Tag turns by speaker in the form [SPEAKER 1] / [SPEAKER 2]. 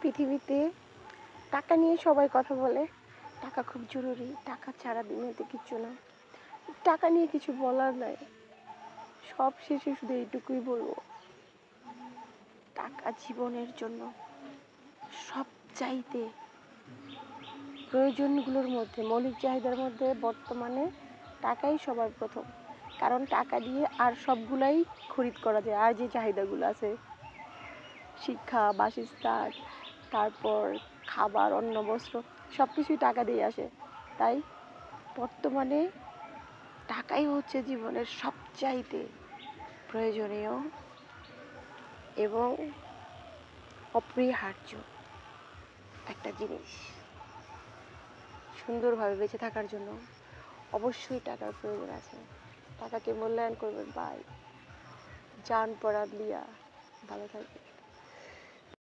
[SPEAKER 1] পৃথিবীতে টাকা নিয়ে সবাই কথা বলে, টাকা খুব জরুরি, টাকা ছাড়া দুনিয়াতে কিচ্ছু না। টাকা নিয়ে কিছু বলার নাই, সব শেষে শুধু এইটুকুই বলবো, টাকা জীবনের জন্য সবচাইতে প্রয়োজনগুলোর মধ্যে, মৌলিক চাহিদার মধ্যে বর্তমানে টাকাই সবার প্রথম। কারণ টাকা দিয়ে আর সবগুলাই খরিদ করা যায়। আর যে চাহিদাগুলো আছে, শিক্ষা, বাসস্থান, তারপর খাবার, অন্ন, বস্ত্র, সব কিছুই টাকা দিয়ে আসে। তাই বর্তমানে টাকাই হচ্ছে জীবনের সবচাইতে প্রয়োজনীয় এবং অপরিহার্য একটা জিনিস। সুন্দরভাবে বেঁচে থাকার জন্য অবশ্যই টাকার প্রয়োজন আছে। টাকাকে মূল্যায়ন করবেন ভাই। জান পরান দিয়া ভালো থাকবে।